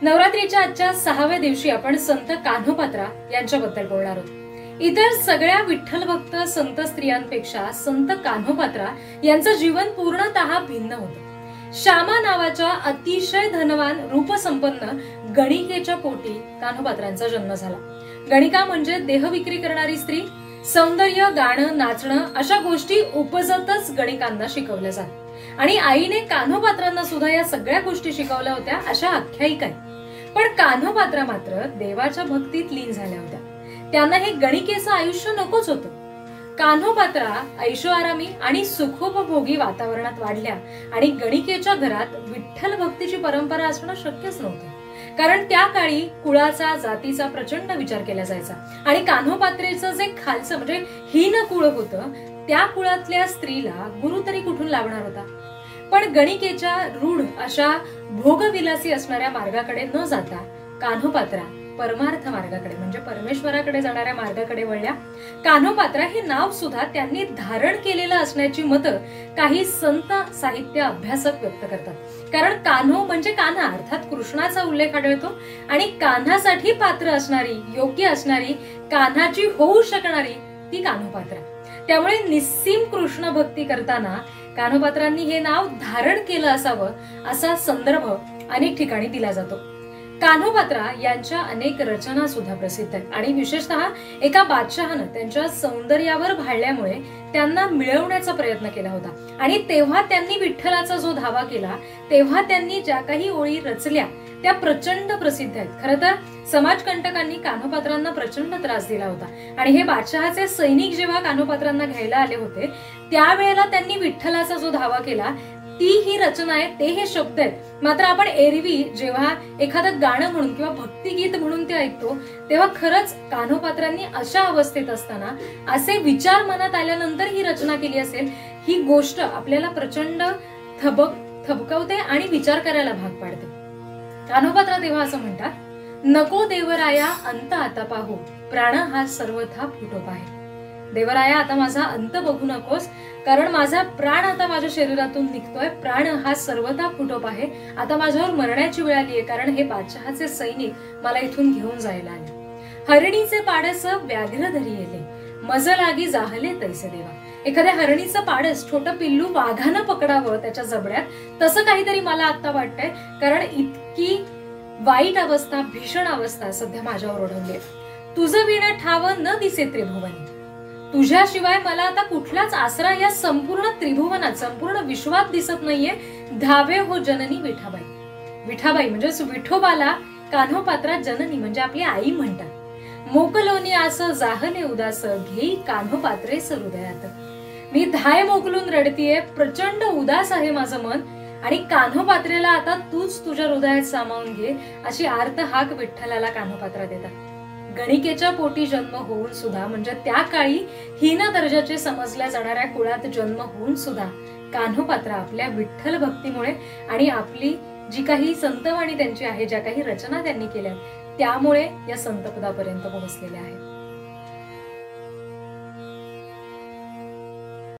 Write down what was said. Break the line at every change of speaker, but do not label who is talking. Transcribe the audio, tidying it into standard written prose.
नवरात्रीच्या आजच्या 6व्या दिवशी आपण संत कान्होपात्रा यांच्याबद्दल बोलणार आहोत। इतर सगळ्या विठ्ठल भक्त संत स्त्रियांपेक्षा संत कान्होपात्रा यांचं जीवन पूर्णतः भिन्न होतं। श्यामा नावाच्या अतिशय धनवान रूपसंपन्न गणिकेच्या पोटी कान्होपात्रांचा जन्म झाला। गणिका म्हणजे देहविक्री करणारी स्त्री। सौंदर्य, गाणं, नाचणं अशा गोष्टी उपजतच गणिकांना शिकवल्या जात आणि आईने कान्होपात्रांना सुद्धा या सगळ्या गोष्टी शिकवल्या होत्या अशा आख्यायिका आहे। पण कान्होपात्रा मात्र देवाच्या भक्तीत लीन झाल्या होत्या। त्यांना हे गणिकेचं आयुष्य नकोच होतं। कान्होपात्रा ऐशोआरामी आणि सुखोपभोगी वातावरणात वाढल्या आणि गणिकेच्या घरात विठ्ठल भक्तीची परंपरा असणं शक्यच नव्हतं, कारण त्या काळी कुळाचा, जातीचा प्रचंड विचार केला जायचा आणि कान्होपात्रेचं जे खालचं म्हणजे हीन कुळ होतं त्या कुळातल्या स्त्रीला गुरु तरी कुठून लाभणार होता। पण गणिकेच्या रूढ अशा भोगविलासी असणाऱ्या मार्गाकडे न जाता कान्होपात्रा परमार्थ मार्गाकडे म्हणजे परमेश्वराकडे जाणाऱ्या मार्गाकडे वळल्या। कान्होपात्रा हे नाव सुद्धा त्यांनी धारण केलेलं असण्याची मतं काही संत साहित्य अभ्यासक व्यक्त करतात, कारण कान्हो म्हणजे कान्हा अर्थात कृष्णाचा उल्लेख आढळतो आणि कान्हासाठी पात्र असणारी, योग्य असणारी, कान्हाची होऊ शकणारी ती कान्होपात्रा। त्यामुळे निस्सीम कृष्ण भक्ती करताना कान्होपात्रांनी हे नाव धारण केलं असावं असा संदर्भ अनेक ठिकाणी दिला जातो। कान्होपात्रा यांच्या अनेक रचना सुद्धा प्रसिद्ध आहेत आणि विशेषतः एका बादशहानं त्यांच्या सौंदर्यावर भाळल्यामुळे त्यांना मिळवण्याचा प्रयत्न केला होता आणि तेव्हा त्यांनी विठ्ठलाचा जो धावा केला तेव्हा त्यांनी ज्या काही ओळी रचल्या त्या प्रचंड प्रसिद्ध आहेत। खरं तर समाजकंटकांनी कान्होपात्रांना प्रचंड त्रास दिला होता आणि हे बादशहाचे सैनिक जेव्हा कान्होपात्रांना घ्यायला आले होते त्यावेळेला त्यांनी विठ्ठलाचा जो धावा केला ती ही रचना आहे, ते हे शब्द आहेत। मात्र आपण एरवी जेव्हा एखादं गाणं म्हणून किंवा भक्तिगीत म्हणून ते ऐकतो तेव्हा खरंच कान्होपात्रांनी अशा अवस्थेत असताना असे विचार मनात आल्यानंतर ही रचना केली असेल, ही गोष्ट आपल्याला प्रचंड थबकवते आणि विचार करायला भाग पाडते। कान्होपात्रा तेव्हा असं म्हणतात, नको देवराया अंत आता पाहू, प्राण हा सर्वथा फुटोप आहे। देवराया आता माझा अंत बघू नकोस, कारण माझा प्राण आता माझ्या शरीरातून निघतोय, प्राण हा सर्वथा फुटोप आहे। आता माझ्यावर मरण्याची वेळ आली आहे, कारण हे बादशहाचे सैनिक मला इथून घेऊन जायला आले। हरणीचे पाडस व्याघ्र धरी येले, मज लागी जाहले तैसे देवा। एखाद्या हरणीचं पाडस, छोटं पिल्लू वाघानं पकडावं त्याच्या जबड्यात, तसं काहीतरी मला आता वाटतंय, कारण इतकी वाईट अवस्था, भीषण अवस्था सध्या माझ्यावर ओढवली। तुझं विण ठाव न दिसे त्रिभुवनी, तुझ्याशिवाय मला आता कुठलाच आसरा या संपूर्ण त्रिभुवनात, संपूर्ण विश्वात दिसत नाहीये। धावे हो जननी विठाबाई। विठाबाई म्हणजे विठोबाला कान्होपात्रा जननी म्हणजे आपली आई म्हणतात। मोकलोनी असं जाहले उदास, घेई कान्होपात्रेस हृदयात। मी धाय मोकलून रडतीये, प्रचंड उदास आहे माझं मन आणि कान्होपात्रेला आता तूच तुझ्या हृदयात सामावून घे अशी आर्त हाक विठ्ठलाला कान्होपात्रा देतात। गणिकेच्या पोटी जन्म होऊन सुद्धा म्हणजे त्या काळी हीन दर्जाचे समजल्या जाणाऱ्या कुळात जन्म होऊन सुद्धा कान्होपात्रा आपल्या विठ्ठल भक्तीमुळे आणि आपली जी काही संतवाणी त्यांची आहे, ज्या काही रचना त्यांनी केल्या त्यामुळे या संतपदापर्यंत पोहोचलेल्या आहेत।